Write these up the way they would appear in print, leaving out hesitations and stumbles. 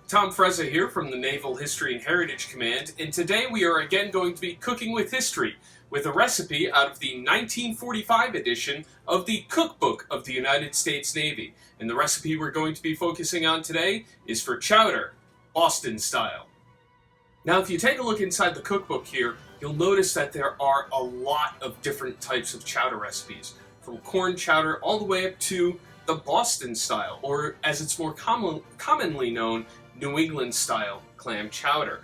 Tom Frezza here from the Naval History and Heritage Command, and today we are again going to be cooking with history with a recipe out of the 1945 edition of the Cookbook of the United States Navy. And the recipe we're going to be focusing on today is for chowder, Boston style. Now if you take a look inside the cookbook here, you'll notice that there are a lot of different types of chowder recipes, from corn chowder all the way up to the Boston style, or as it's more commonly known, New England style clam chowder.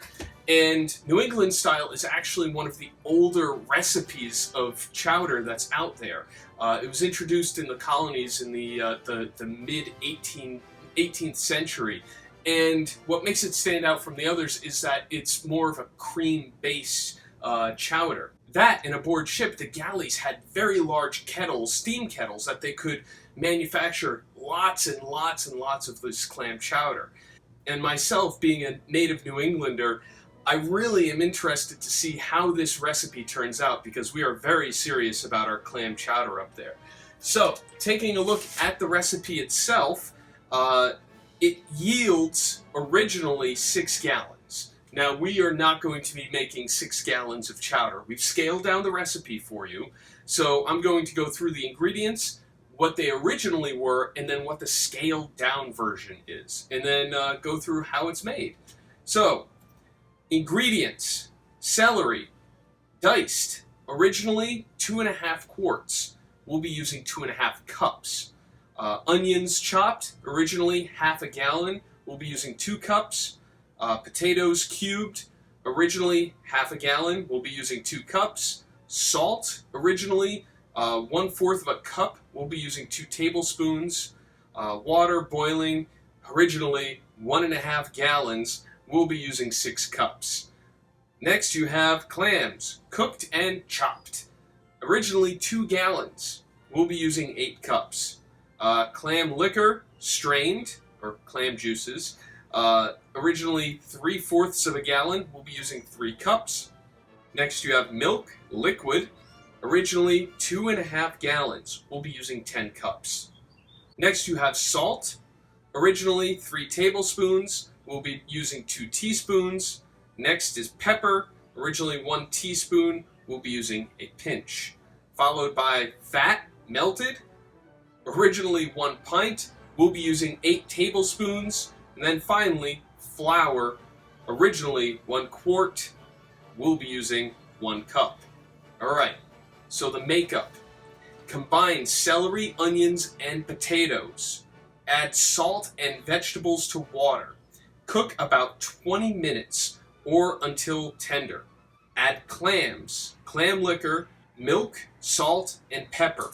And New England style is actually one of the older recipes of chowder that's out there. It was introduced in the colonies in the mid-18th century. And what makes it stand out from the others is that it's more of a cream-based chowder. That, and aboard ship, the galleys had very large kettles, steam kettles, that they could manufacture lots and lots and lots of this clam chowder. And myself, being a native New Englander, I really am interested to see how this recipe turns out, because we are very serious about our clam chowder up there. So, taking a look at the recipe itself, it yields originally 6 gallons. Now, we are not going to be making 6 gallons of chowder. We've scaled down the recipe for you, so I'm going to go through the ingredients, what they originally were, and then what the scaled down version is, and then go through how it's made. So, ingredients: celery, diced, originally 2.5 quarts. We'll be using 2.5 cups. Onions chopped, originally 1/2 gallon. We'll be using 2 cups. Potatoes cubed, originally 1/2 gallon. We'll be using 2 cups. Salt, originally 1/4 of a cup. We'll be using 2 tablespoons. Water boiling, originally 1.5 gallons. We'll be using 6 cups. Next you have clams, cooked and chopped. Originally 2 gallons. We'll be using 8 cups. Clam liquor, strained, or clam juices. Originally 3/4 of a gallon. We'll be using 3 cups. Next you have milk, liquid. Originally 2.5 gallons. We'll be using 10 cups. Next you have salt. Originally 3 tablespoons. We'll be using 2 teaspoons. Next is pepper. Originally 1 teaspoon. We'll be using a pinch. Followed by fat, melted. Originally 1 pint. We'll be using 8 tablespoons. And then finally, flour. Originally 1 quart. We'll be using 1 cup. Alright. So the makeup: combine celery, onions, and potatoes. Add salt and vegetables to water. Cook about 20 minutes or until tender. Add clams, clam liquor, milk, salt, and pepper.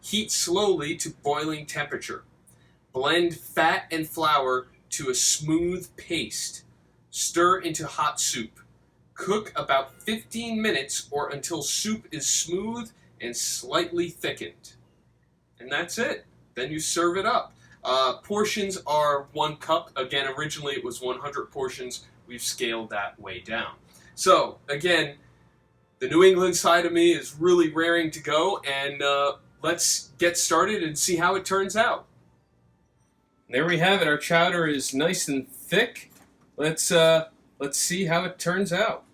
Heat slowly to boiling temperature. Blend fat and flour to a smooth paste. Stir into hot soup. Cook about 15 minutes or until soup is smooth and slightly thickened. And that's it. Then you serve it up. Portions are 1 cup. Again, originally it was 100 portions. We've scaled that way down. So, again, the New England side of me is really raring to go, and let's get started and see how it turns out. There we have it. Our chowder is nice and thick. Let's see how it turns out.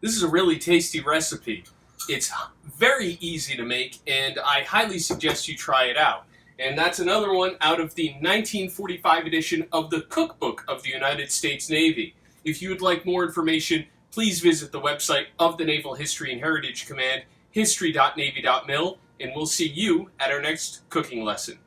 This is a really tasty recipe. It's very easy to make, and I highly suggest you try it out. And that's another one out of the 1945 edition of the Cookbook of the United States Navy. If you would like more information, please visit the website of the Naval History and Heritage Command, history.navy.mil, and we'll see you at our next cooking lesson.